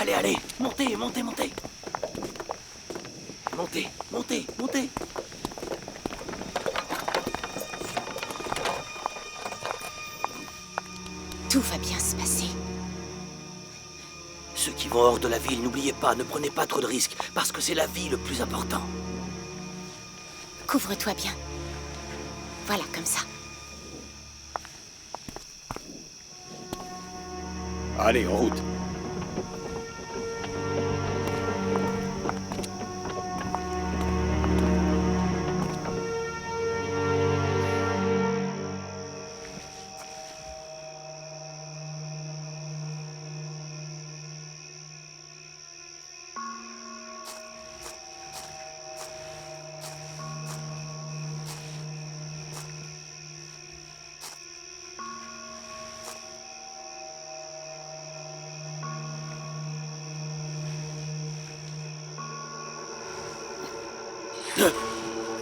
Allez, allez, montez, montez, montez. Montez, montez, montez. Tout va bien se passer. Ceux qui vont hors de la ville, n'oubliez pas, ne prenez pas trop de risques, parce que c'est la vie le plus important. Couvre-toi bien. Voilà, comme ça. Allez, en route.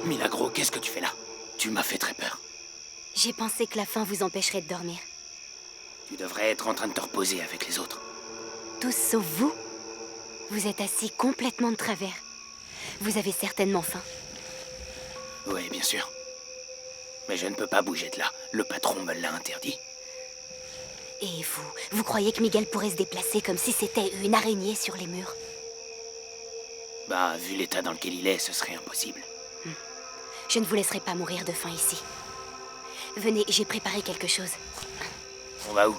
Milagro, qu'est-ce que tu fais là? Tu m'as fait très peur. J'ai pensé que la faim vous empêcherait de dormir. Tu devrais être en train de te reposer avec les autres. Tous sauf vous. Vous êtes assis complètement de travers. Vous avez certainement faim. Oui, bien sûr. Mais je ne peux pas bouger de là. Le patron me l'a interdit. Et vous croyez que Miguel pourrait se déplacer comme si c'était une araignée sur les murs? Bah, vu l'état dans lequel il est, ce serait impossible. Je ne vous laisserai pas mourir de faim ici. Venez, j'ai préparé quelque chose. On va où?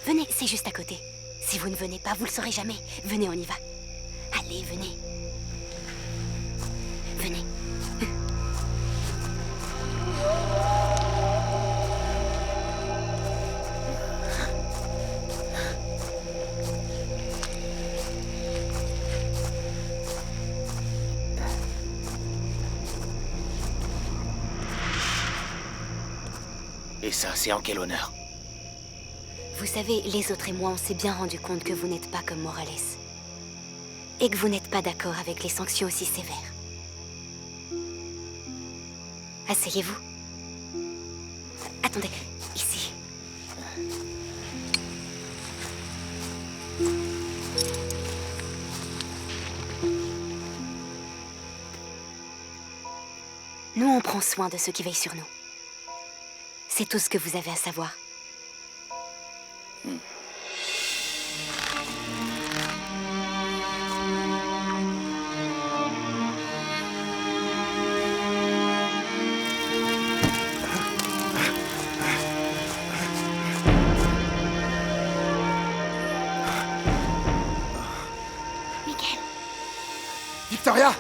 Venez, c'est juste à côté. Si vous ne venez pas, vous le saurez jamais. Venez, on y va. Allez, venez. Venez. Et ça, c'est en quel honneur? Vous savez, les autres et moi, on s'est bien rendu compte que vous n'êtes pas comme Morales. Et que vous n'êtes pas d'accord avec les sanctions aussi sévères. Asseyez-vous. Attendez, ici. Nous, on prend soin de ceux qui veillent sur nous. C'est tout ce que vous avez à savoir. Miguel, Victoria!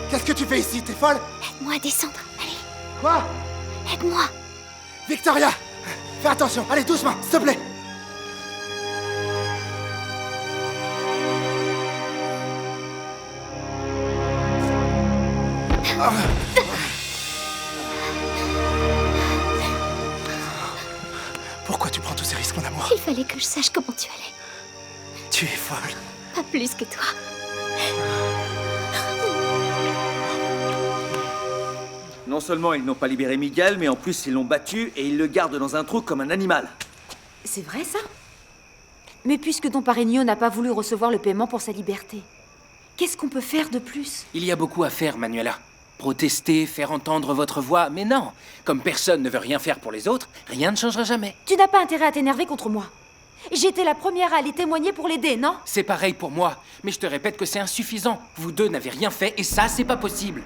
Qu'est-ce que tu fais ici? T'es folle? aide-moi à descendre. Allez, Quoi? aide-moi. Victoria! Fais attention, allez doucement, s'il te plaît! Pourquoi tu prends tous ces risques, mon amour? Il fallait que je sache comment tu allais. Tu es folle. Pas plus que toi. Non seulement ils n'ont pas libéré Miguel, mais en plus ils l'ont battu et ils le gardent dans un trou comme un animal. C'est vrai, ça? Mais puisque Don Pareño n'a pas voulu recevoir le paiement pour sa liberté, qu'est-ce qu'on peut faire de plus? Il y a beaucoup à faire, Manuela. Protester, faire entendre votre voix, mais non. Comme personne ne veut rien faire pour les autres, rien ne changera jamais. Tu n'as pas intérêt à t'énerver contre moi. J'étais la première à aller témoigner pour l'aider, non? C'est pareil pour moi, mais je te répète que c'est insuffisant. Vous deux n'avez rien fait et ça, c'est pas possible.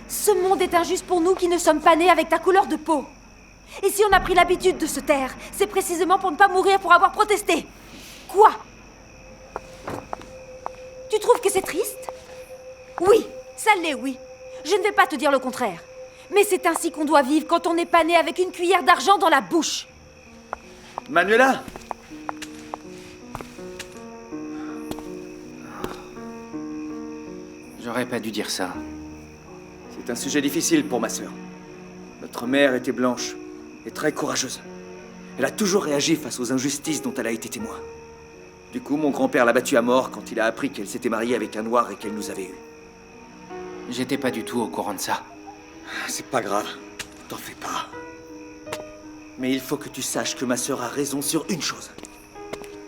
Ce monde est injuste pour nous qui ne sommes pas nés avec ta couleur de peau. Et si on a pris l'habitude de se taire, c'est précisément pour ne pas mourir pour avoir protesté. Quoi? Tu trouves que c'est triste? Oui, ça l'est, oui. Je ne vais pas te dire le contraire. Mais c'est ainsi qu'on doit vivre quand on n'est pas né avec une cuillère d'argent dans la bouche. Manuela! J'aurais pas dû dire ça. C'est un sujet difficile pour ma sœur. Notre mère était blanche et très courageuse. Elle a toujours réagi face aux injustices dont elle a été témoin. Du coup, mon grand-père l'a battue à mort quand il a appris qu'elle s'était mariée avec un noir et qu'elle nous avait eus. J'étais pas du tout au courant de ça. C'est pas grave, t'en fais pas. Mais il faut que tu saches que ma sœur a raison sur une chose.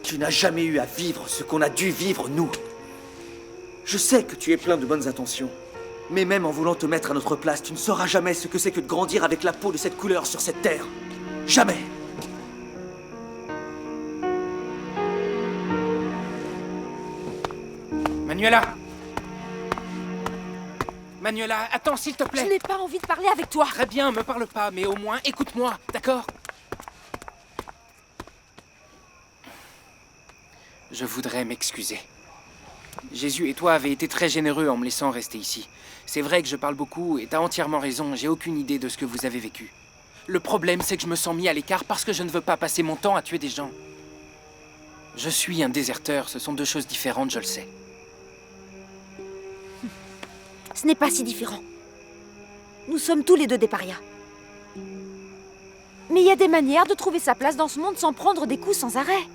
Tu n'as jamais eu à vivre ce qu'on a dû vivre, nous. Je sais que tu es plein de bonnes intentions. Mais même en voulant te mettre à notre place, tu ne sauras jamais ce que c'est que de grandir avec la peau de cette couleur sur cette terre. Jamais. Manuela! Manuela, attends, s'il te Je plaît. n'ai pas envie de parler avec toi. Très bien, me parle pas, mais au moins écoute-moi, d'accord? Je voudrais m'excuser. Jésus et toi avez été très généreux en me laissant rester ici. C'est vrai que je parle beaucoup et t'as entièrement raison, j'ai aucune idée de ce que vous avez vécu. Le problème, c'est que je me sens mis à l'écart parce que je ne veux pas passer mon temps à tuer des gens. Je suis un déserteur, ce sont deux choses différentes, je le sais. Ce n'est pas si différent. Nous sommes tous les deux des parias. Mais il y a des manières de trouver sa place dans ce monde sans prendre des coups sans arrêt.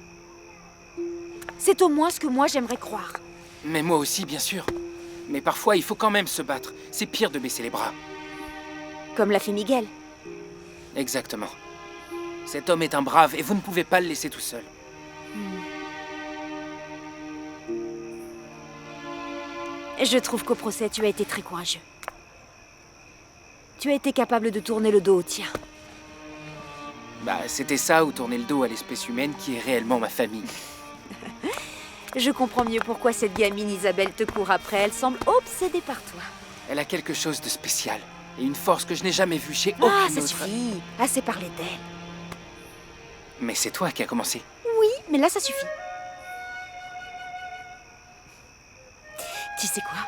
C'est au moins ce que moi j'aimerais croire. Mais moi aussi, bien sûr. Mais parfois, il faut quand même se battre. C'est pire de baisser les bras. Comme l'a fait Miguel. Exactement. Cet homme est un brave et vous ne pouvez pas le laisser tout seul. Je trouve qu'au procès, tu as été très courageux. Tu as été capable de tourner le dos au tien. Bah, c'était ça ou tourner le dos à l'espèce humaine qui est réellement ma famille. Je comprends mieux pourquoi cette gamine Isabelle te court après. Elle semble obsédée par toi. Elle a quelque chose de spécial et une force que je n'ai jamais vue chez aucune Ah, autre. ça suffit. Assez parlé d'elle. Mais c'est toi qui as commencé. Oui, mais là, ça suffit. Tu sais quoi?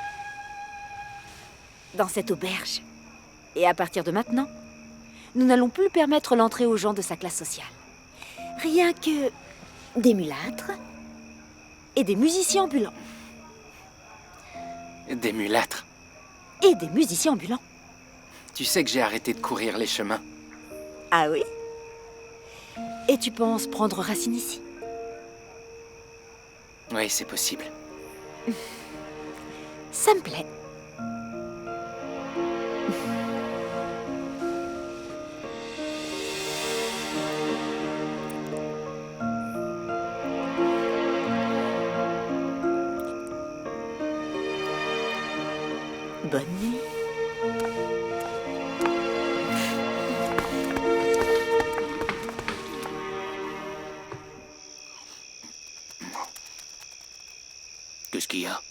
Dans cette auberge, et à partir de maintenant, nous n'allons plus permettre l'entrée aux gens de sa classe sociale. Rien que des mulâtres et des musiciens ambulants. Des mulâtres. Et des musiciens ambulants. Tu sais que j'ai arrêté de courir les chemins. Ah oui? Et tu penses prendre racine ici? Oui, c'est possible. Ça me plaît. Bonne nuit. Qu'est-ce qu'il y a?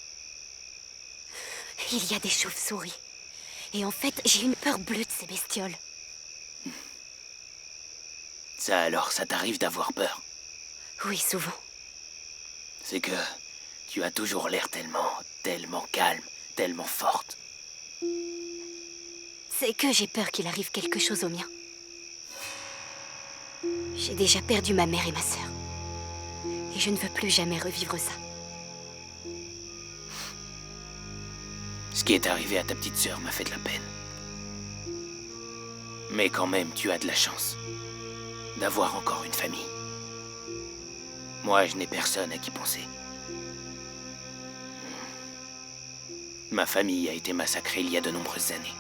Il y a des chauves-souris. Et en fait, j'ai une peur bleue de ces bestioles. Ça alors, ça t'arrive d'avoir peur? Oui, souvent. C'est que tu as toujours l'air tellement calme, tellement forte. C'est que j'ai peur qu'il arrive quelque chose au mien. J'ai déjà perdu ma mère et ma sœur. Et je ne veux plus jamais revivre ça. Ce qui est arrivé à ta petite sœur m'a fait de la peine. Mais quand même, tu as de la chance d'avoir encore une famille. Moi, je n'ai personne à qui penser. Ma famille a été massacrée il y a de nombreuses années.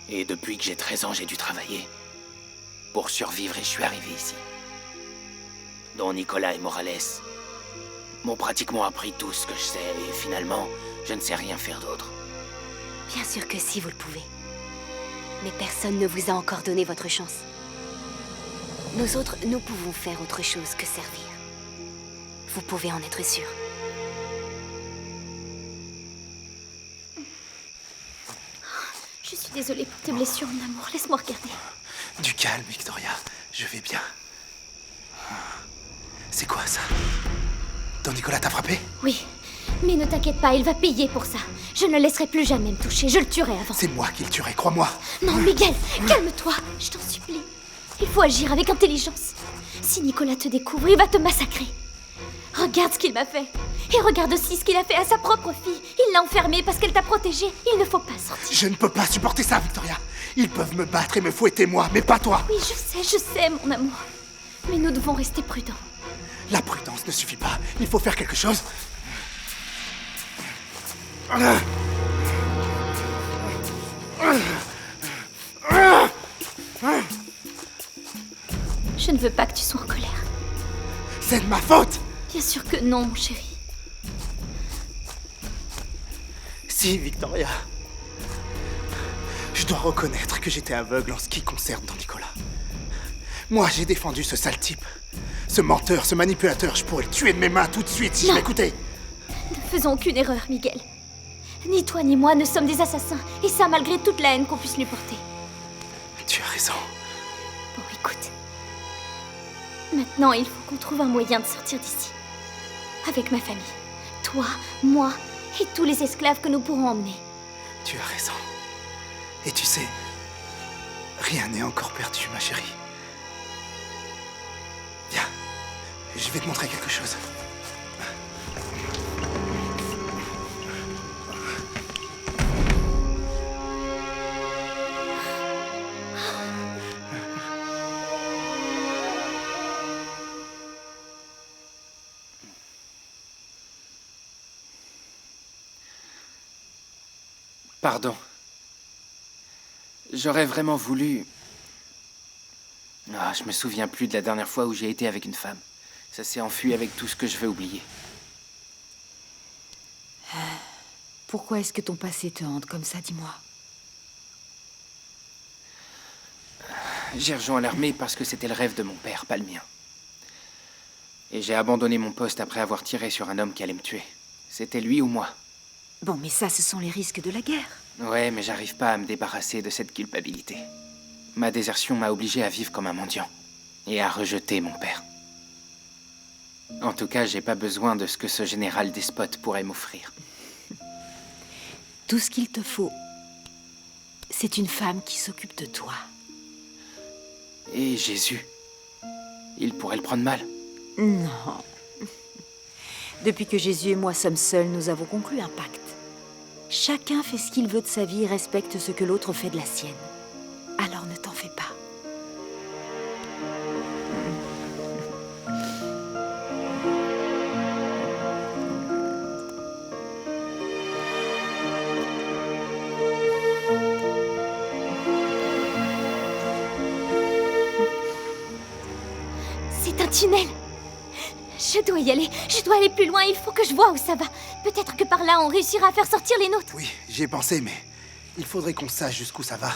Et depuis que j'ai 13 ans, j'ai dû travailler pour survivre et je suis arrivé ici. Dont Nicolas et Morales m'ont pratiquement appris tout ce que je sais et finalement, je ne sais rien faire d'autre. Bien sûr que si, vous le pouvez. Mais personne ne vous a encore donné votre chance. Nous autres, nous pouvons faire autre chose que servir. Vous pouvez en être sûr. Je suis désolée pour tes blessures, mon amour. Laisse-moi regarder. Du calme, Victoria. Je vais bien. C'est quoi ça? Don Nicolas t'a frappé? Oui, mais ne t'inquiète pas, il va payer pour ça. Je ne le laisserai plus jamais me toucher. Je le tuerai avant. C'est moi qui le tuerai, crois-moi. Non, Miguel, calme-toi. Je t'en supplie. Il faut agir avec intelligence. Si Nicolas te découvre, il va te massacrer. Regarde ce qu'il m'a fait. Et regarde aussi ce qu'il a fait à sa propre fille. Il l'a enfermée parce qu'elle t'a protégée. Il ne faut pas sortir. Je ne peux pas supporter ça, Victoria. Ils peuvent me battre et me fouetter moi, mais pas toi. Oui, je sais, mon amour. Mais nous devons rester prudents. La prudence ne suffit pas. Il faut faire quelque chose. Je ne veux pas que tu sois en colère. C'est de ma faute. Bien sûr que non, mon chéri. Si, Victoria. Je dois reconnaître que j'étais aveugle en ce qui concerne Don Nicolas. Moi, j'ai défendu ce sale type. Ce menteur, ce manipulateur, je pourrais le tuer de mes mains tout de suite si je m'écoutais. Ne faisons aucune erreur, Miguel. Ni toi ni moi ne sommes des assassins, et ça malgré toute la haine qu'on puisse lui porter. Tu as raison. Bon, écoute. Maintenant, il faut qu'on trouve un moyen de sortir d'ici. Avec ma famille. Toi, moi et tous les esclaves que nous pourrons emmener. Tu as raison. Et tu sais, rien n'est encore perdu, ma chérie. Viens, je vais te montrer quelque chose. Pardon. J'aurais vraiment voulu... Ah, je me souviens plus de la dernière fois où j'ai été avec une femme. Ça s'est enfui avec tout ce que je veux oublier. Pourquoi est-ce que ton passé te hante comme ça, dis-moi? J'ai rejoint l'armée parce que c'était le rêve de mon père, pas le mien. Et j'ai abandonné mon poste après avoir tiré sur un homme qui allait me tuer. C'était lui ou moi. Bon, mais ça, ce sont les risques de la guerre. Ouais, mais j'arrive pas à me débarrasser de cette culpabilité. Ma désertion m'a obligé à vivre comme un mendiant. Et à rejeter mon père. En tout cas, j'ai pas besoin de ce que ce général despote pourrait m'offrir. Tout ce qu'il te faut, c'est une femme qui s'occupe de toi. Et Jésus, il pourrait le prendre mal. Non. Depuis que Jésus et moi sommes seuls, nous avons conclu un pacte. Chacun fait ce qu'il veut de sa vie et respecte ce que l'autre fait de la sienne. Alors ne t'en fais pas. C'est un tunnel. Je dois y aller. Je dois aller plus loin. Il faut que je vois où ça va. Peut-être que par là, on réussira à faire sortir les nôtres. Oui, j'y ai pensé, mais il faudrait qu'on sache jusqu'où ça va.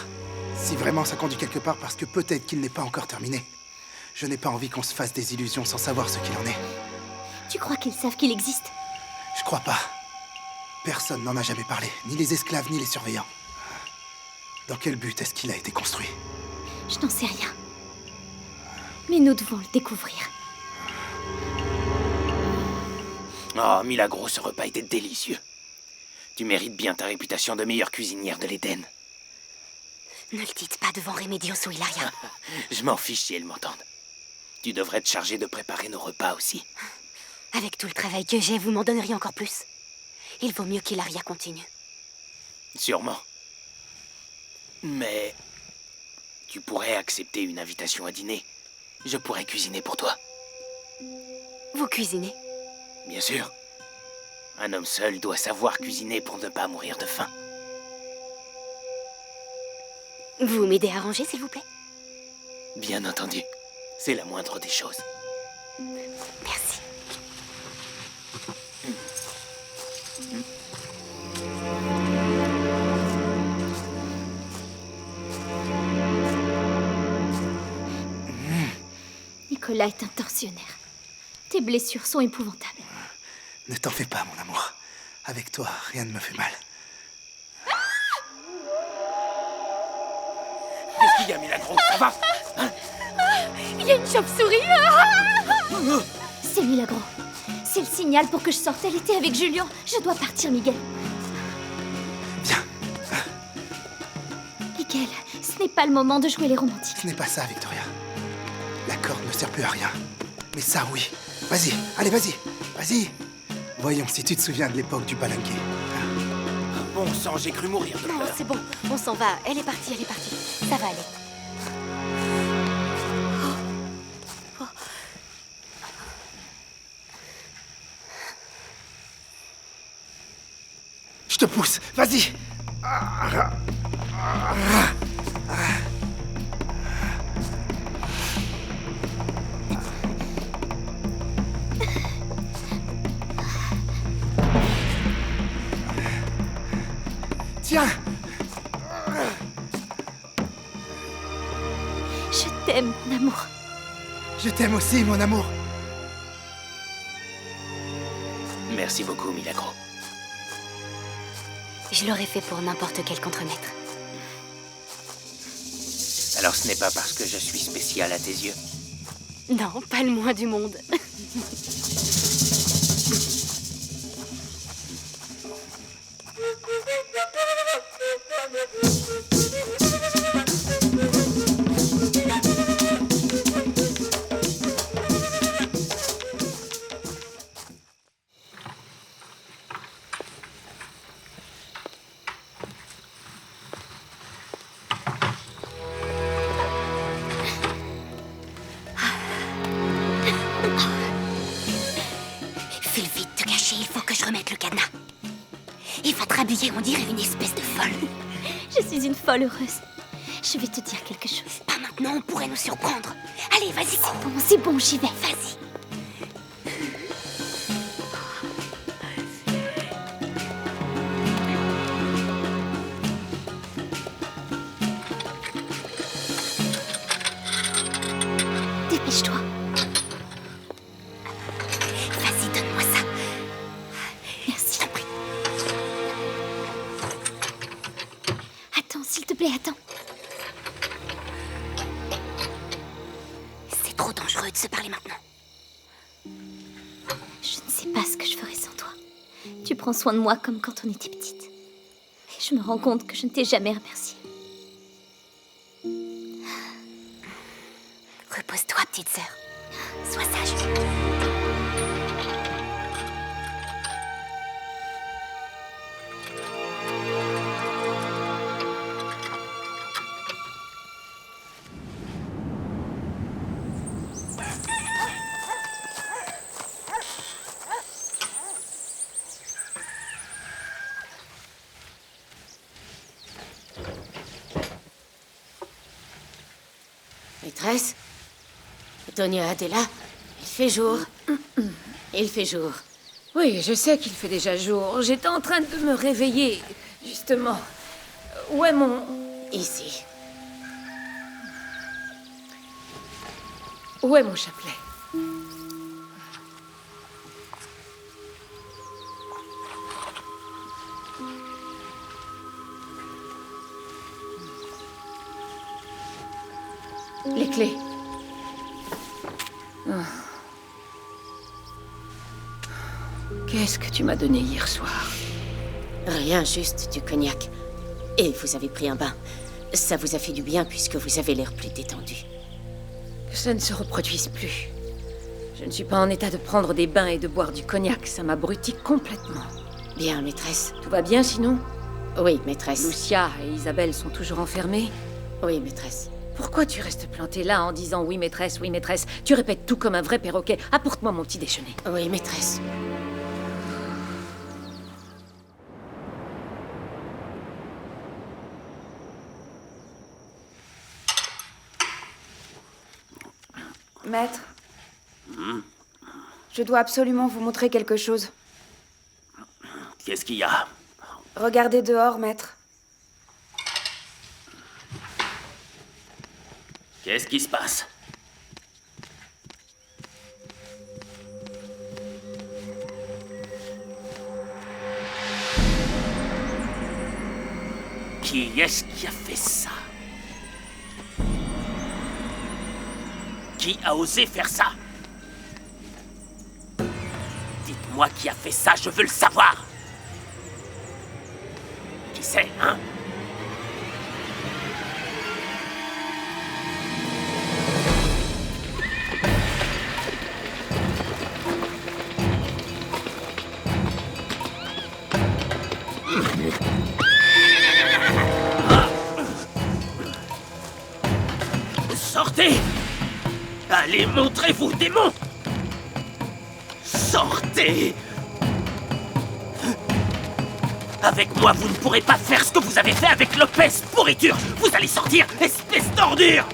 Si vraiment ça conduit quelque part, parce que peut-être qu'il n'est pas encore terminé. Je n'ai pas envie qu'on se fasse des illusions sans savoir ce qu'il en est. Tu crois qu'ils savent qu'il existe? Je crois pas. Personne n'en a jamais parlé, ni les esclaves, ni les surveillants. Dans quel but est-ce qu'il a été construit? Je n'en sais rien. Mais nous devons le découvrir. Oh, Milagro, ce repas était délicieux. Tu mérites bien ta réputation de meilleure cuisinière de l'Éden. Ne le dites pas devant Remedios ou Hilaria. Je m'en fiche si elles m'entendent. Tu devrais te charger de préparer nos repas aussi. Avec tout le travail que j'ai, vous m'en donneriez encore plus. Il vaut mieux qu'Hilaria continue. Sûrement. Mais... tu pourrais accepter une invitation à dîner. Je pourrais cuisiner pour toi. Vous cuisinez? Bien sûr. Un homme seul doit savoir cuisiner pour ne pas mourir de faim. Vous m'aidez à ranger, s'il vous plaît? Bien entendu. C'est la moindre des choses. Merci. Nicolas est un tortionnaire. Tes blessures sont épouvantables. Ne t'en fais pas, mon amour. Avec toi, rien ne me fait mal. Qu'est-ce qu'il y a, Milagro? Ça va? Il y a une chauve-souris. C'est Milagro. C'est le signal pour que je sorte. Elle était avec Julien. Je dois partir, Miguel. Viens, Miguel, ce n'est pas le moment de jouer les romantiques. ce n'est pas ça, Victoria. La corde ne sert plus à rien. Mais ça, oui. Vas-y, allez, vas-y, vas-y. Voyons si tu te souviens de l'époque du palanquet. Bon sang, j'ai cru mourir de Non, peur. c'est bon. On s'en va. Elle est partie, elle est partie. Ça va aller. Je te pousse, vas-y. Tiens! Je t'aime, mon amour. Je t'aime aussi, mon amour. Merci beaucoup, Milagro. Je l'aurais fait pour n'importe quel contremaître. Alors ce n'est pas parce que je suis spécial à tes yeux? Non, pas le moins du monde. File vite te cacher, il faut que je remette le cadenas. Il va te rhabiller, on dirait une espèce de folle. Je suis une folle heureuse. Je vais te dire quelque chose. Pas maintenant, on pourrait nous surprendre. Allez, vas-y, cours. Bon, c'est bon, j'y vais. Vas-y. Dépêche-toi. Vas-y, donne-moi ça. Merci. Je t'en prie. Attends, s'il te plaît, attends. C'est trop dangereux de se parler maintenant. Je ne sais pas ce que je ferais sans toi. Tu prends soin de moi comme quand on était petite. Et je me rends compte que je ne t'ai jamais remercié. Repose-toi, petite sœur. Sois sage. Maîtresse? Tonia, t'es là? Il fait jour. Il fait jour. Oui, je sais qu'il fait déjà jour. J'étais en train de me réveiller, justement. Où est mon... Ici. Où est mon chapelet? Les clés. Qu'est-ce que tu m'as donné hier soir? Rien, juste du cognac. Et vous avez pris un bain. Ça vous a fait du bien puisque vous avez l'air plus détendu. Que ça ne se reproduise plus. Je ne suis pas en état de prendre des bains et de boire du cognac. Ça m'abrutit complètement. Bien, maîtresse. Tout va bien sinon? Oui, maîtresse. Lucia et Isabelle sont toujours enfermées? Oui, maîtresse. Pourquoi tu restes plantée là en disant oui maîtresse, oui maîtresse? Tu répètes tout comme un vrai perroquet. Apporte-moi mon petit déjeuner. Oui, maîtresse. Maître, je dois absolument vous montrer quelque chose. Qu'est-ce qu'il y a? Regardez dehors, maître. Qu'est-ce qui se passe? Qui est-ce qui a fait ça? Qui a osé faire ça? Dites-moi qui a fait ça, je veux le savoir. Qui c'est, hein? Sortez! Allez, montrez-vous, démon! Sortez! Avec moi, vous ne pourrez pas faire ce que vous avez fait avec Lopez, pourriture! Vous allez sortir, espèce d'ordure!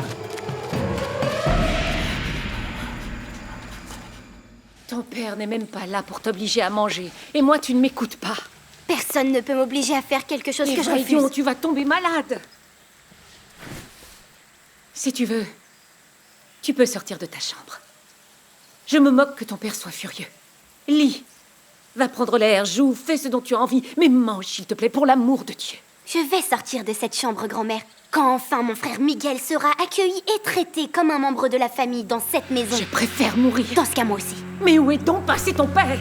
Ton père n'est même pas là pour t'obliger à manger. Et moi, tu ne m'écoutes pas. Personne ne peut m'obliger à faire quelque chose Mais que je voyons, refuse. tu vas tomber malade. Si tu veux, tu peux sortir de ta chambre. Je me moque que ton père soit furieux. Lis. Va prendre l'air, joue, fais ce dont tu as envie. Mais mange, s'il te plaît, pour l'amour de Dieu. Je vais sortir de cette chambre, grand-mère, quand enfin mon frère Miguel sera accueilli et traité comme un membre de la famille dans cette maison. Je préfère mourir. Dans ce cas, moi aussi. Mais où est donc passé ton père?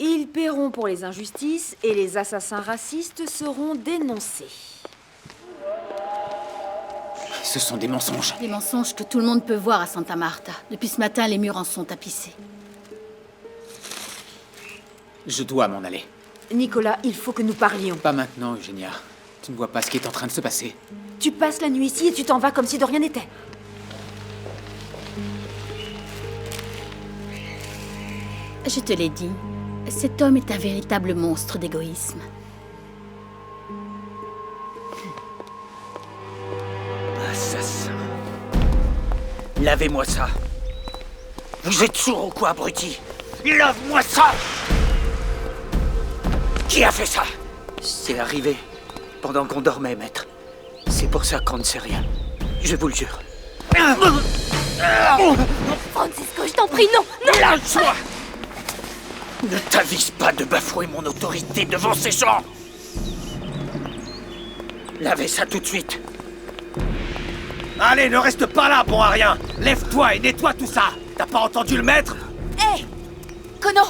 Ils paieront pour les injustices et les assassins racistes seront dénoncés. Ce sont des mensonges. Des mensonges que tout le monde peut voir à Santa Marta. Depuis ce matin, les murs en sont tapissés. Je dois m'en aller. Nicolas, il faut que nous parlions. Pas maintenant, Eugenia. Tu ne vois pas ce qui est en train de se passer. Tu passes la nuit ici et tu t'en vas comme si de rien n'était. Je te l'ai dit, cet homme est un véritable monstre d'égoïsme. Assassin. Lavez-moi ça. Vous êtes sourd ou quoi, abruti? Lave-moi ça! Qui a fait ça? C'est arrivé pendant qu'on dormait, maître. C'est pour ça qu'on ne sait rien. Je vous le jure. Francisco, je t'en prie, non, non! Lâche-moi! Ne t'avise pas de bafouer mon autorité devant ces gens! Lavez ça tout de suite. Allez, ne reste pas là, bon à rien. Lève-toi et nettoie tout ça. T'as pas entendu le maître? Hé Kono,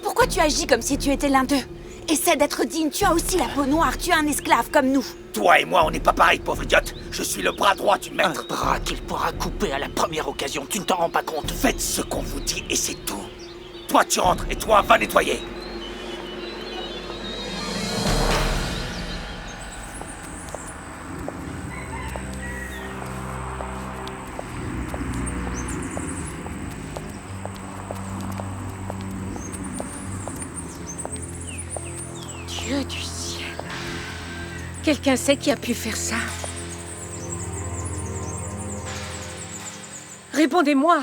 pourquoi tu agis comme si tu étais l'un d'eux? Essaie d'être digne, tu as aussi la peau noire, tu es un esclave comme nous. Toi et moi, on n'est pas pareil, pauvre idiote. Je suis le bras droit du maître. Un bras qu'il pourra couper à la première occasion, tu ne t'en rends pas compte. Faites ce qu'on vous dit et c'est tout. Toi, tu rentres et toi, va nettoyer. Dieu du ciel. Quelqu'un sait qui a pu faire ça? Répondez-moi.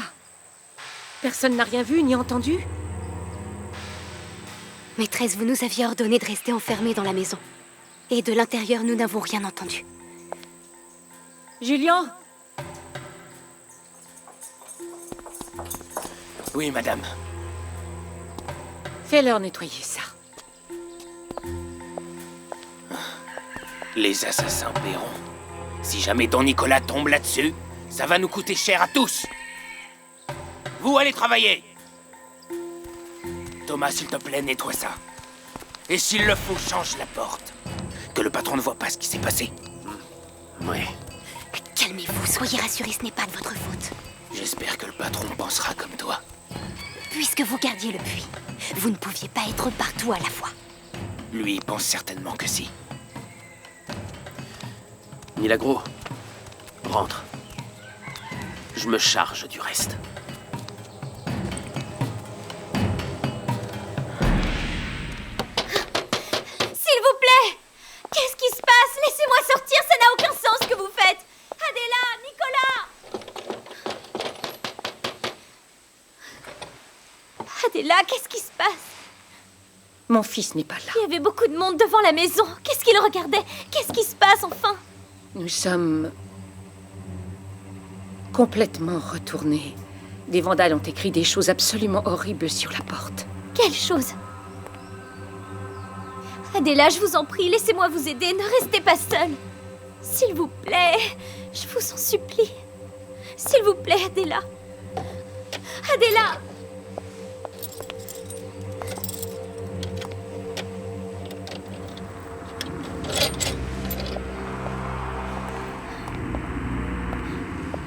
Personne n'a rien vu ni entendu? Maîtresse, vous nous aviez ordonné de rester enfermés dans la maison. Et de l'intérieur, nous n'avons rien entendu. Julien? Oui, madame. Fais-leur nettoyer ça. Les assassins paieront. Si jamais Don Nicolas tombe là-dessus, ça va nous coûter cher à tous. Vous allez travailler. Thomas, s'il te plaît, nettoie ça. Et s'il le faut, change la porte. Que le patron ne voit pas ce qui s'est passé. Oui. Calmez-vous, soyez rassurés, ce n'est pas de votre faute. J'espère que le patron pensera comme toi. Puisque vous gardiez le puits, vous ne pouviez pas être partout à la fois. Lui, il pense certainement que si. Milagro, rentre. Je me charge du reste. S'il vous plaît! Qu'est-ce qui se passe? Laissez-moi sortir, ça n'a aucun sens ce que vous faites! Adéla! Nicolas! Adéla, qu'est-ce qui se passe? Mon fils n'est pas là. Il y avait beaucoup de monde devant la maison. Qu'est-ce qu'il regardait? Qu'est-ce qui se passe enfin? Nous sommes complètement retournés. Des vandales ont écrit des choses absolument horribles sur la porte. Quelle chose? Adéla, je vous en prie, laissez-moi vous aider. Ne restez pas seule. S'il vous plaît, je vous en supplie. S'il vous plaît, Adéla. Adéla!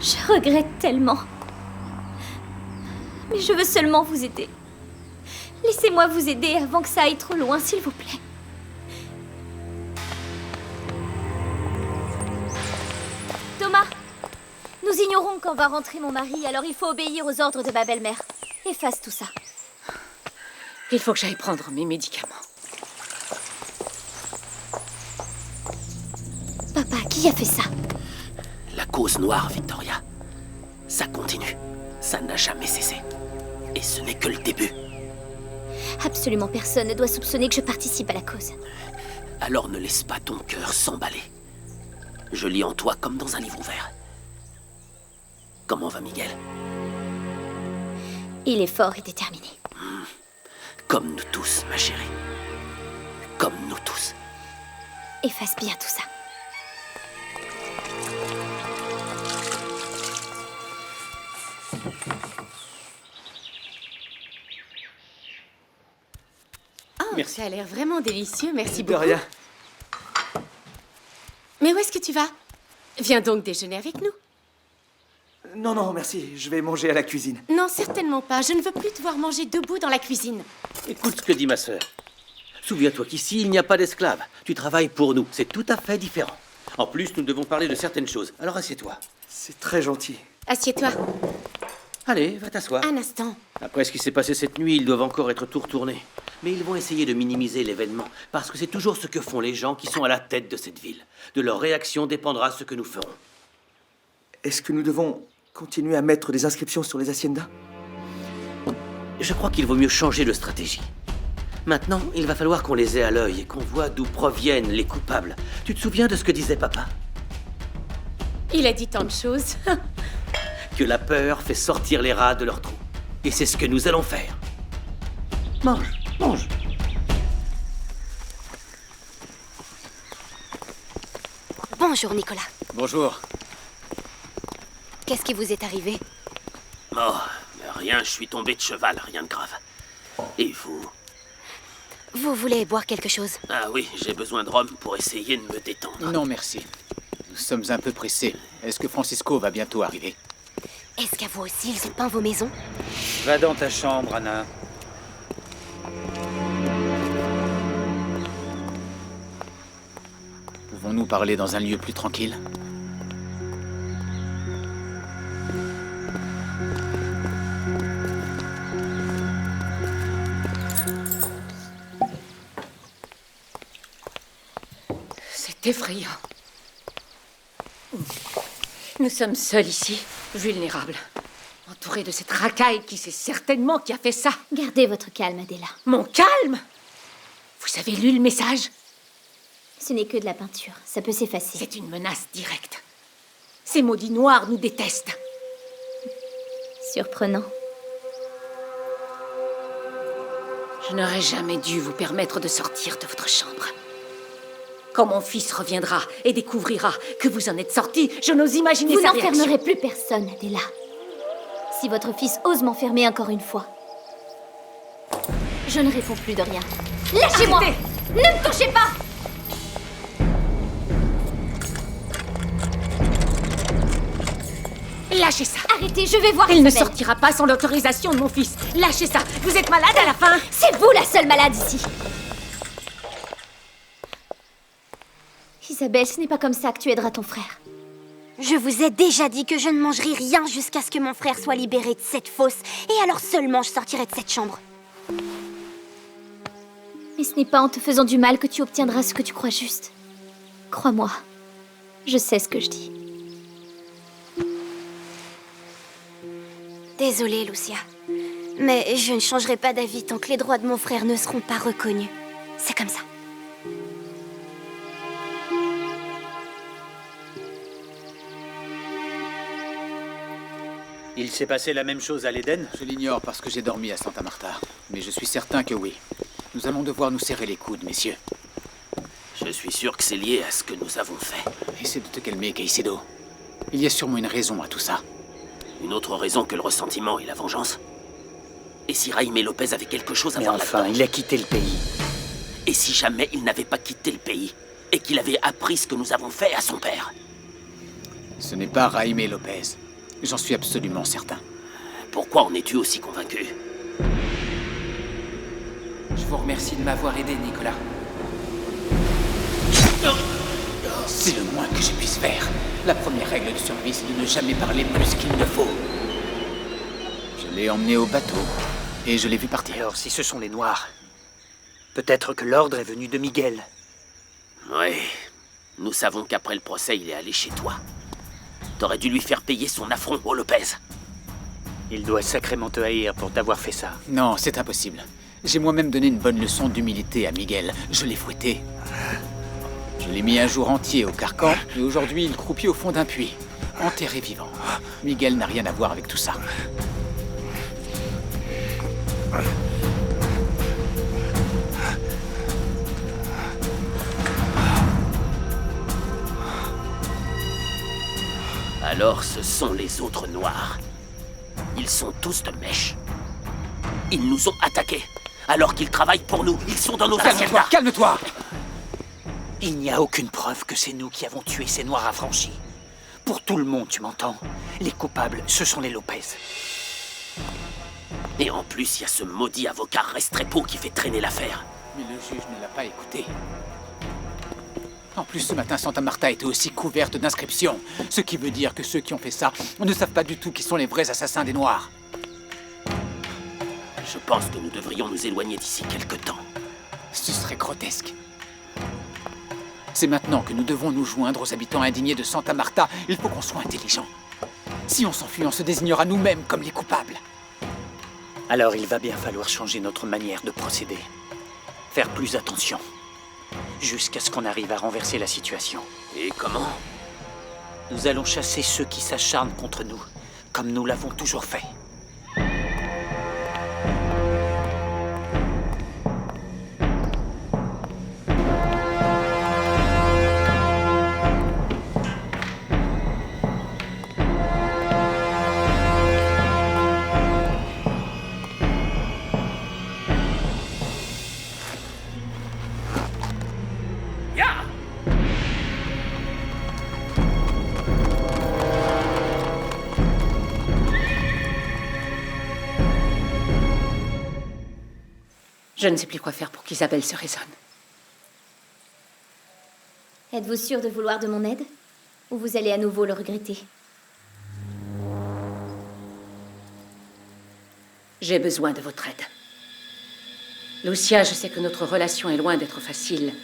Je regrette tellement. Mais je veux seulement vous aider. Laissez-moi vous aider avant que ça aille trop loin, s'il vous plaît. Thomas, nous ignorons quand va rentrer mon mari, alors il faut obéir aux ordres de ma belle-mère. Efface tout ça. Il faut que j'aille prendre mes médicaments. Papa, qui a fait ça? cause noire, Victoria. Ça continue. Ça n'a jamais cessé. Et ce n'est que le début. Absolument personne ne doit soupçonner que je participe à la cause. Alors ne laisse pas ton cœur s'emballer. Je lis en toi comme dans un livre ouvert. Comment va Miguel? Il est fort et déterminé. Comme nous tous, ma chérie. Comme nous tous. Efface bien tout ça. Oh, Merci. ça a l'air vraiment délicieux, merci De beaucoup. rien. Mais où est-ce que tu vas? Viens donc déjeuner avec nous. Non, non, merci. Je vais manger à la cuisine. Non, certainement pas. Je ne veux plus te voir manger debout dans la cuisine. Écoute ce que dit ma sœur. Souviens-toi qu'ici, il n'y a pas d'esclaves. Tu travailles pour nous. C'est tout à fait différent. En plus, nous devons parler de certaines choses. Alors assieds-toi. C'est très gentil. Assieds-toi. Allez, va t'asseoir. Un instant. Après ce qui s'est passé cette nuit, ils doivent encore être tout retournés. Mais ils vont essayer de minimiser l'événement, parce que c'est toujours ce que font les gens qui sont à la tête de cette ville. De leur réaction dépendra ce que nous ferons. Est-ce que nous devons continuer à mettre des inscriptions sur les haciendas? Je crois qu'il vaut mieux changer de stratégie. Maintenant, il va falloir qu'on les ait à l'œil et qu'on voit d'où proviennent les coupables. Tu te souviens de ce que disait papa? Il a dit tant de choses. Que la peur fait sortir les rats de leur trou. Et c'est ce que nous allons faire. Mange, mange. Bonjour, Nicolas. Bonjour. Qu'est-ce qui vous est arrivé? Oh, rien, je suis tombé de cheval, rien de grave. Et vous? Vous voulez boire quelque chose? Ah oui, j'ai besoin de rhum pour essayer de me détendre. Non, merci. Nous sommes un peu pressés. Est-ce que Francisco va bientôt arriver? Est-ce qu'à vous aussi, ils ont peint vos maisons? Va dans ta chambre, Anna. Pouvons-nous parler dans un lieu plus tranquille? C'est effrayant. Nous sommes seuls ici, vulnérables. Entourés de cette racaille qui sait certainement qui a fait ça. Gardez votre calme, Adela. Mon calme? Vous avez lu le message? Ce n'est que de la peinture. Ça peut s'effacer. C'est une menace directe. Ces maudits noirs nous détestent. Surprenant. Je n'aurais jamais dû vous permettre de sortir de votre chambre. Quand mon fils reviendra et découvrira que vous en êtes sorti, je n'ose imaginer Vous sa réaction. n'enfermerez plus personne, Adela. Si votre fils ose m'enfermer encore une fois, je ne réponds plus de rien. Lâchez-moi! Arrêtez! Ne me touchez pas! Lâchez ça! Arrêtez, je vais voir Il ne Isabelle. sortira pas sans l'autorisation de mon fils. Lâchez ça! Vous êtes malade à la fin? C'est vous la seule malade ici. Isabelle, ce n'est pas comme ça que tu aideras ton frère. Je vous ai déjà dit que je ne mangerai rien jusqu'à ce que mon frère soit libéré de cette fosse. Et alors seulement je sortirai de cette chambre. Mais ce n'est pas en te faisant du mal que tu obtiendras ce que tu crois juste. Crois-moi, je sais ce que je dis. Désolée, Lucia. Mais je ne changerai pas d'avis tant que les droits de mon frère ne seront pas reconnus. C'est comme ça. Il s'est passé la même chose à l'Éden? Je l'ignore parce que j'ai dormi à Santa Marta. Mais je suis certain que oui. Nous allons devoir nous serrer les coudes, messieurs. Je suis sûr que c'est lié à ce que nous avons fait. Essaie de te calmer, Caicedo. Il y a sûrement une raison à tout ça. Une autre raison que le ressentiment et la vengeance? Et si Jaime Lopez avait quelque chose à Mais voir enfin, là-dedans? il a quitté le pays. Et si jamais il n'avait pas quitté le pays et qu'il avait appris ce que nous avons fait à son père? Ce n'est pas Jaime Lopez. J'en suis absolument certain. Pourquoi en es-tu aussi convaincu? Je vous remercie de m'avoir aidé, Nicolas. C'est le moins que je puisse faire. La première règle de survie, c'est de ne jamais parler plus qu'il ne faut. Je l'ai emmené au bateau et je l'ai vu partir. Alors, si ce sont les Noirs, peut-être que l'ordre est venu de Miguel. Oui. Nous savons qu'après le procès, il est allé chez toi. T'aurais dû lui faire payer son affront au Lopez. Il doit sacrément te haïr pour t'avoir fait ça. Non, c'est impossible. J'ai moi-même donné une bonne leçon d'humilité à Miguel. Je l'ai fouetté. Je l'ai mis un jour entier au carcan, et aujourd'hui il croupit au fond d'un puits, enterré vivant. Miguel n'a rien à voir avec tout ça. Alors ce sont les autres noirs. Ils sont tous de mèche. Ils nous ont attaqués. Alors qu'ils travaillent pour nous. Ils sont dans nos haciendas. Calme-toi! Il n'y a aucune preuve que c'est nous qui avons tué ces noirs affranchis. Pour tout le monde, tu m'entends? Les coupables, ce sont les Lopez. Et en plus, il y a ce maudit avocat Restrepo qui fait traîner l'affaire. Mais le juge ne l'a pas écouté. En plus, ce matin, Santa Marta était aussi couverte d'inscriptions. Ce qui veut dire que ceux qui ont fait ça ne savent pas du tout qui sont les vrais assassins des Noirs. Je pense que nous devrions nous éloigner d'ici quelque temps. Ce serait grotesque. C'est maintenant que nous devons nous joindre aux habitants indignés de Santa Marta. Il faut qu'on soit intelligent. Si on s'enfuit, on se désignera nous-mêmes comme les coupables. Alors il va bien falloir changer notre manière de procéder. Faire plus attention. Jusqu'à ce qu'on arrive à renverser la situation. Et comment? Nous allons chasser ceux qui s'acharnent contre nous, comme nous l'avons toujours fait. Je ne sais plus quoi faire pour qu'Isabelle se raisonne. Êtes-vous sûr de vouloir de mon aide? Ou vous allez à nouveau le regretter? J'ai besoin de votre aide. Lucia, je sais que notre relation est loin d'être facile.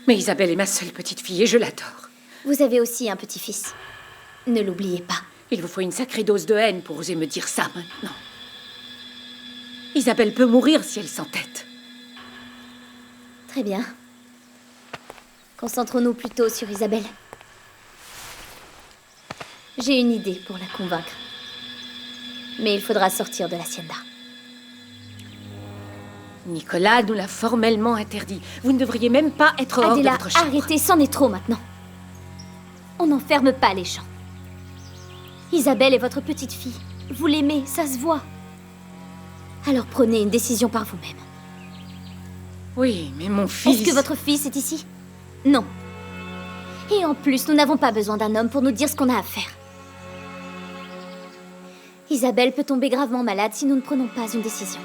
Mais Isabelle est ma seule petite fille et je l'adore. Vous avez aussi un petit-fils. Ne l'oubliez pas. Il vous faut une sacrée dose de haine pour oser me dire ça maintenant. Isabelle peut mourir si elle s'entête. Très bien. Concentrons-nous plutôt sur Isabelle. J'ai une idée pour la convaincre. Mais il faudra sortir de l'hacienda. Nicolas nous l'a formellement interdit. Vous ne devriez même pas être hors Adela, de votre chambre. arrêtez, c'en est trop maintenant. On n'enferme pas les gens. Isabelle est votre petite fille. Vous l'aimez, ça se voit. Alors prenez une décision par vous-même. Oui, mais mon fils... Est-ce que votre fils est ici? Non. Et en plus, nous n'avons pas besoin d'un homme pour nous dire ce qu'on a à faire. Isabelle peut tomber gravement malade si nous ne prenons pas une décision.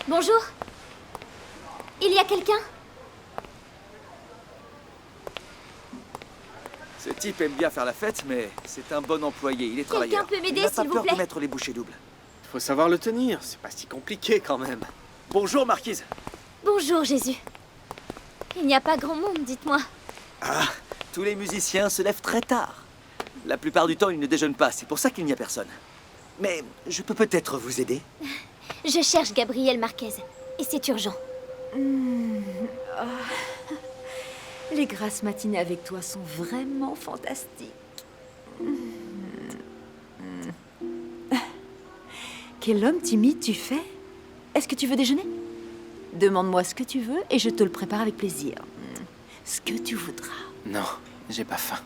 Bonjour. Il y a quelqu'un? Ce type aime bien faire la fête, mais c'est un bon employé, il est travailleur. Quelqu'un peut m'aider, Il n'a pas s'il vous peur plaît? de mettre les bouchées doubles. Faut savoir le tenir, c'est pas si compliqué quand même. Bonjour, Marquise. Bonjour, Jésus. Il n'y a pas grand monde, dites-moi. Ah, tous les musiciens se lèvent très tard. La plupart du temps, ils ne déjeunent pas, c'est pour ça qu'il n'y a personne. Mais je peux peut-être vous aider? Je cherche Gabriel Marquez, et c'est urgent. Les grasses matinées avec toi sont vraiment fantastiques. Quel homme timide tu fais? Est-ce que tu veux déjeuner? Demande-moi ce que tu veux et je te le prépare avec plaisir. Ce que tu voudras. Non, j'ai pas faim.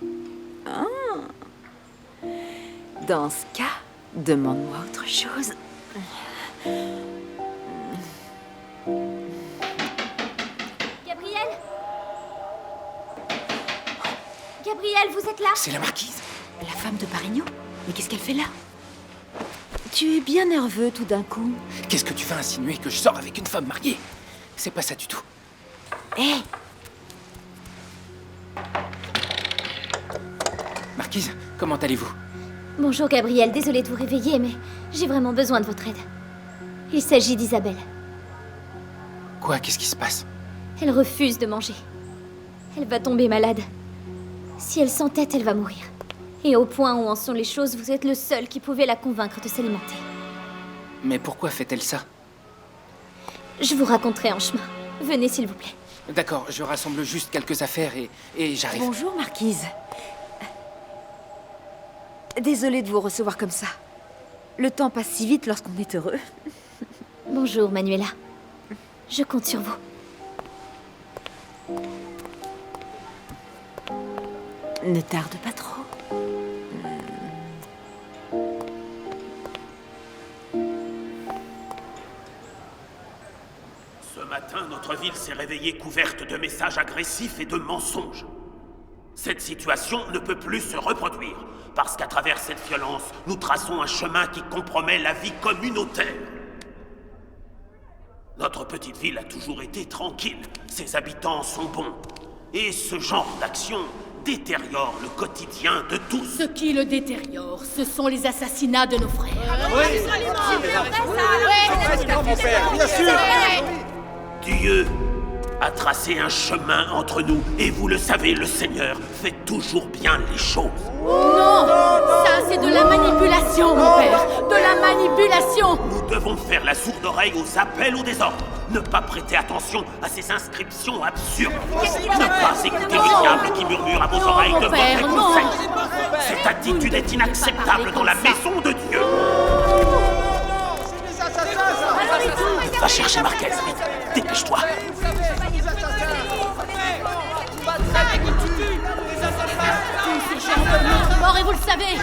Dans ce cas, demande-moi autre chose. Gabriel? Gabriel, vous êtes là? C'est la marquise. La femme de Parigno? Mais qu'est-ce qu'elle fait là? Tu es bien nerveux tout d'un coup. Qu'est-ce que tu vas insinuer que je sors avec une femme mariée? C'est pas ça du tout. Hé! Marquise, comment allez-vous? Bonjour Gabriel, désolée de vous réveiller, mais j'ai vraiment besoin de votre aide. Il s'agit d'Isabelle. Quoi? Qu'est-ce qui se passe? Elle refuse de manger. Elle va tomber malade. Si elle s'entête, elle va mourir. Et au point où en sont les choses, vous êtes le seul qui pouvait la convaincre de s'alimenter. Mais pourquoi fait-elle ça? Je vous raconterai en chemin. Venez s'il vous plaît. D'accord, je rassemble juste quelques affaires et j'arrive. Bonjour, Marquise. Désolée de vous recevoir comme ça. Le temps passe si vite lorsqu'on est heureux. Bonjour, Manuela. Je compte sur vous. Ne tarde pas trop. Ce matin, notre ville s'est réveillée couverte de messages agressifs et de mensonges. Cette situation ne peut plus se reproduire, parce qu'à travers cette violence, nous traçons un chemin qui compromet la vie communautaire. Notre petite ville a toujours été tranquille, ses habitants sont bons. Et ce genre d'action détériore le quotidien de tous. Ce qui le détériore, ce sont les assassinats de nos frères. Bien sûr. Dieu a tracé un chemin entre nous, et vous le savez, le Seigneur fait toujours bien les choses. Non, ça c'est de la manipulation, mon père. De la manipulation. Nous devons faire la sourde oreille aux appels au désordre. Ne pas prêter attention à ces inscriptions absurdes. Ne pas écouter le diable qui murmure à vos oreilles de mauvais conseils. Cette attitude est inacceptable dans la maison de Dieu. Va chercher Marquez, vite. Dépêche-toi. Tous ces gens veulent notre mort et vous le savez.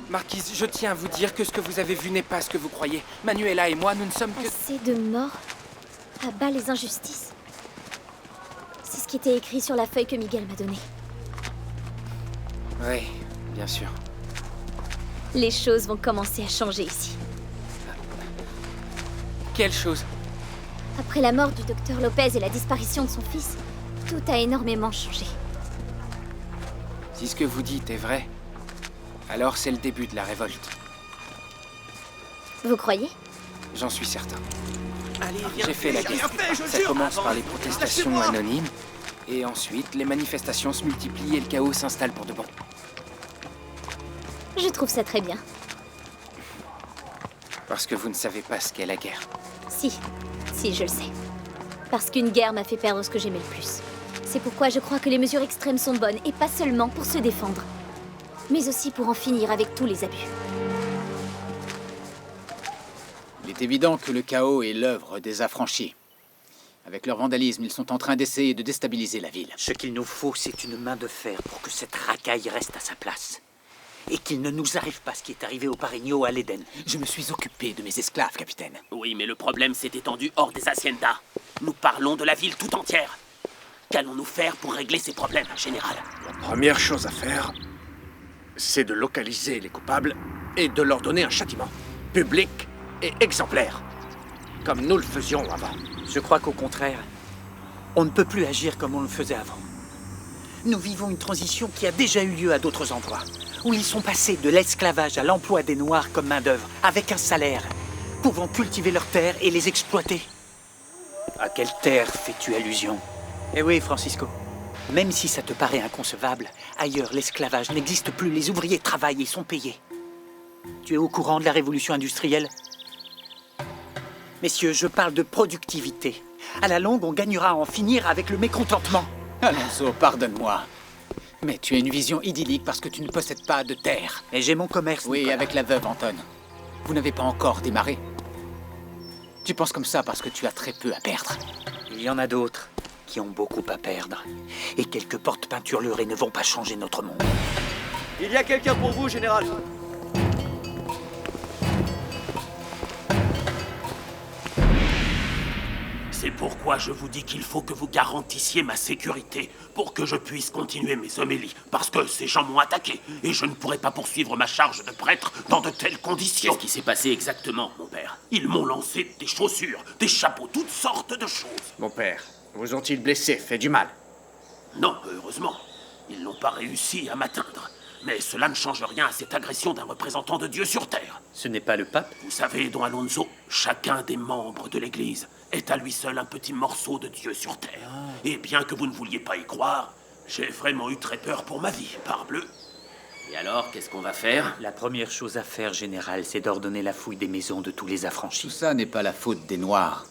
Marquise, je tiens à vous dire que ce que vous avez vu n'est pas ce que vous croyez. Manuela et moi, nous ne sommes que... Assez de morts. À bas les injustices. C'est ce qui était écrit sur la feuille que Miguel m'a donnée. Oui, bien sûr. Les choses vont commencer à changer ici. Quelle chose? Après la mort du docteur Lopez et la disparition de son fils, tout a énormément changé. Si ce que vous dites est vrai, alors c'est le début de la révolte. Vous croyez? J'en suis certain. J'ai fait la guerre. Ça commence par les protestations anonymes, et ensuite les manifestations se multiplient et le chaos s'installe pour de bon. Je trouve ça très bien. Parce que vous ne savez pas ce qu'est la guerre. Si, je le sais. Parce qu'une guerre m'a fait perdre ce que j'aimais le plus. C'est pourquoi je crois que les mesures extrêmes sont bonnes, et pas seulement pour se défendre, mais aussi pour en finir avec tous les abus. Il est évident que le chaos est l'œuvre des affranchis. Avec leur vandalisme, ils sont en train d'essayer de déstabiliser la ville. Ce qu'il nous faut, c'est une main de fer pour que cette racaille reste à sa place. Et qu'il ne nous arrive pas ce qui est arrivé au Parigno à l'Éden. Je me suis occupé de mes esclaves, capitaine. Oui, mais le problème s'est étendu hors des haciendas. Nous parlons de la ville tout entière. Qu'allons-nous faire pour régler ces problèmes, général? La première chose à faire, c'est de localiser les coupables et de leur donner un châtiment public et exemplaire, comme nous le faisions avant. Je crois qu'au contraire, on ne peut plus agir comme on le faisait avant. Nous vivons une transition qui a déjà eu lieu à d'autres endroits, où ils sont passés de l'esclavage à l'emploi des Noirs comme main-d'œuvre, avec un salaire, pouvant cultiver leurs terres et les exploiter. À quelle terre fais-tu allusion? Eh oui, Francisco. Même si ça te paraît inconcevable, ailleurs l'esclavage n'existe plus, les ouvriers travaillent et sont payés. Tu es au courant de la révolution industrielle? Messieurs, je parle de productivité. À la longue, on gagnera à en finir avec le mécontentement. Alonso, pardonne-moi. Mais tu as une vision idyllique parce que tu ne possèdes pas de terre. Et j'ai mon commerce, Oui, Nicolas. avec la veuve Anton. Vous n'avez pas encore démarré. Tu penses comme ça parce que tu as très peu à perdre. Il y en a d'autres qui ont beaucoup à perdre. Et quelques portes peinturlurées ne vont pas changer notre monde. Il y a quelqu'un pour vous, général. C'est pourquoi pourquoi je vous dis qu'il faut que vous garantissiez ma sécurité pour que je puisse continuer mes homélies. Parce que ces gens m'ont attaqué et je ne pourrais pas poursuivre ma charge de prêtre dans de telles conditions. Qu'est-ce qui s'est passé exactement, mon père? Ils m'ont lancé des chaussures, des chapeaux, toutes sortes de choses. Mon père, vous ont-ils blessé, fait du mal? Non, heureusement. Ils n'ont pas réussi à m'atteindre. Mais cela ne change rien à cette agression d'un représentant de Dieu sur Terre. Ce n'est pas le pape? Vous savez, Don Alonso, chacun des membres de l'Église est à lui seul un petit morceau de Dieu sur Terre. Et bien que vous ne vouliez pas y croire, j'ai vraiment eu très peur pour ma vie, parbleu. Et alors, qu'est-ce qu'on va faire? La première chose à faire, général, c'est d'ordonner la fouille des maisons de tous les affranchis. Tout ça n'est pas la faute des Noirs.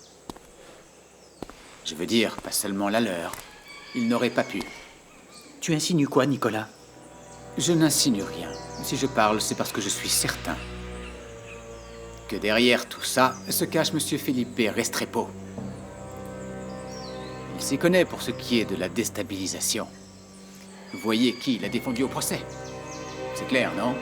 Je veux dire, pas seulement la leur. Ils n'auraient pas pu. Tu insinues quoi, Nicolas? Je n'insinue rien. Si je parle, c'est parce que je suis certain que derrière tout ça se cache M. Felipe Restrepo. Il s'y connaît pour ce qui est de la déstabilisation. Vous voyez qui il a défendu au procès. C'est clair, non?